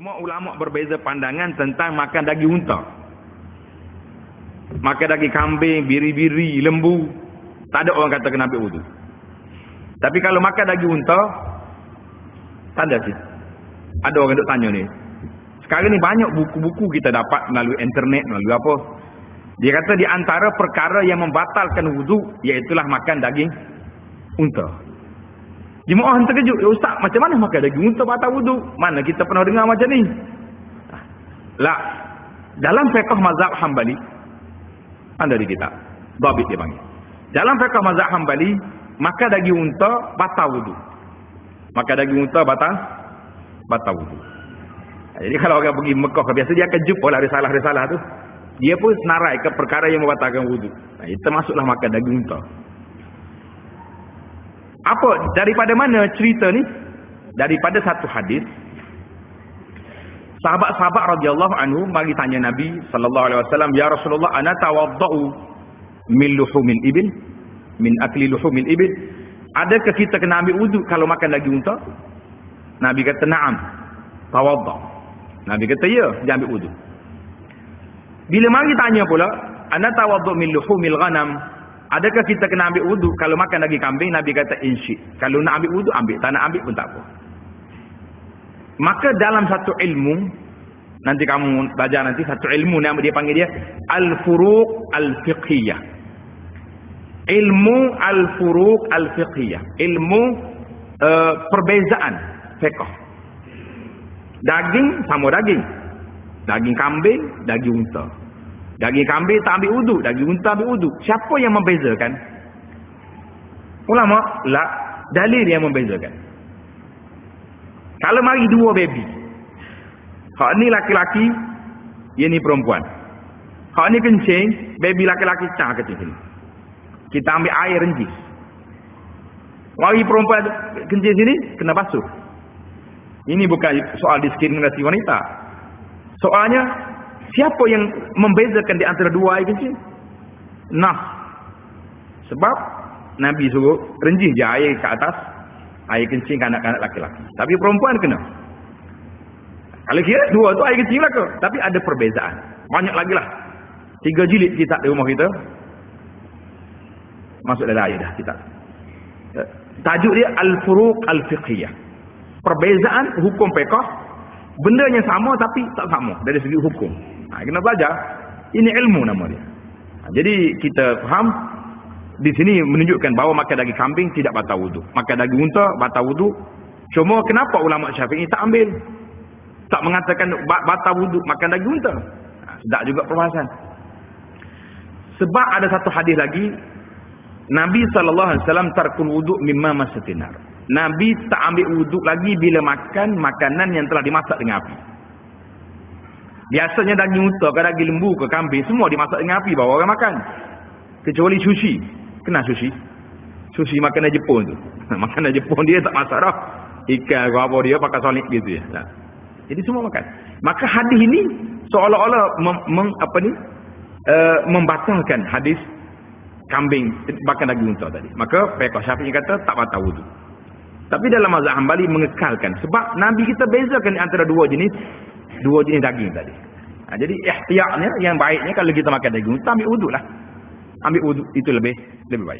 Cuma ulama berbeza pandangan tentang makan daging unta. Makan daging kambing, biri-biri, lembu, tak ada orang kata kena ambil wudu. Tapi kalau makan daging unta, tak ada sih. Ada orang duk tanya ni. Sekarang ni banyak buku-buku kita dapat melalui internet, melalui apa. Dia kata di antara perkara yang membatalkan wudu, iaitulah makan daging unta. Jemaah terkejut, ya Ustaz, macam mana makan daging unta batal wudu? Mana kita pernah dengar macam ni? Lah, dalam fiqh mazhab Hambali, ada di kitab, Dhabit dia panggil. Dalam fiqh mazhab Hambali, makan daging unta batal wudu. Makan daging unta batal wudu. Jadi kalau orang pergi Mekah, biasa dia akan jumpa lah risalah-risalah tu. Dia pun senarai ke perkara yang membatalkan wudu. Itu termasuklah makan daging unta. Apa? Daripada mana cerita ni? Daripada satu hadis. Sahabat-sahabat radhiyallahu anhu bagi tanya Nabi sallallahu alaihi wasallam, "Ya Rasulullah, ana tawaddau min luhumil ibil? Min akli luhumil ibil? Adakah kita kena ambil wudu kalau makan daging unta?" Nabi kata, "Na'am. Tawaddau." Nabi kata, "Ya, dia ambil wudu." Bila mari tanya pula, "Ana tawaddau min luhumil ghanam? Adakah kita kena ambil wudu kalau makan daging kambing?" Nabi kata, "Insyi." Kalau nak ambil wudu, ambil. Tak nak ambil pun tak apa. Maka dalam satu ilmu, nanti kamu belajar nanti satu ilmu nama dia panggil dia al-furuq al-fiqhiyah. Ilmu al-furuq al-fiqhiyah. Ilmu perbezaan fiqh. Daging sama daging. Daging kambing, daging unta. Daging kambing tak ambil wudu, daging unta ambil wudu. Siapa yang membezakan? Ulama? La, dalil yang membezakan. Kalau mari dua baby. Hak ni laki-laki, yang ni perempuan. Hak ni kencing, baby laki-laki cah kecil ni. Kita ambil air renjis. Mari perempuan kencing sini, kena basuh. Ini bukan soal diskriminasi wanita. Soalnya, siapa yang membezakan di antara dua air kencing? Nah. Sebab Nabi suruh renjih je air ke atas, air kencing kanak-kanak laki-laki. Tapi perempuan kena. Kalau kira dua tu air kencing lah ke. Tapi ada perbezaan. Banyak lagi lah. 3 jilid kitab di rumah kita. Masuk dalam air dah kitab. Tajuk dia Al-Furuq Al-Fiqhiyah. Perbezaan hukum fiqh. Benda yang sama tapi tak sama dari segi hukum. Kena belajar. Ini ilmu nama dia. Jadi kita faham di sini menunjukkan bahawa makan daging kambing tidak batal wudu. Makan daging unta batal wudu. Cuma kenapa ulama Syafi'i tak ambil? Tak mengatakan batal wudu makan daging unta. Sedap juga perbahasan. Sebab ada satu hadis lagi, Nabi SAW tarkul wudu mimma masatinar. Nabi tak ambil wudu lagi bila makan makanan yang telah dimasak dengan api. Biasanya daging unta ke daging lembu ke kambing semua dimasak dengan api bawa orang makan. Kecuali sushi. Kena sushi. Sushi makanan Jepun tu. Makanan Jepun dia tak masak dah. Ikan ke apa dia pakai solik gitu ya. Jadi semua makan. Maka hadis ini seolah-olah membatalkan hadis kambing makan daging unta tadi. Maka fiqh Syafi'i kata tak batal wudu. Tapi dalam mazhab Hambali mengekalkan sebab Nabi kita bezakan antara dua jenis daging tadi. Jadi ihtiyatnya yang baiknya kalau kita makan daging unta ambil wudu lah. Ambil wudu itu lebih baik.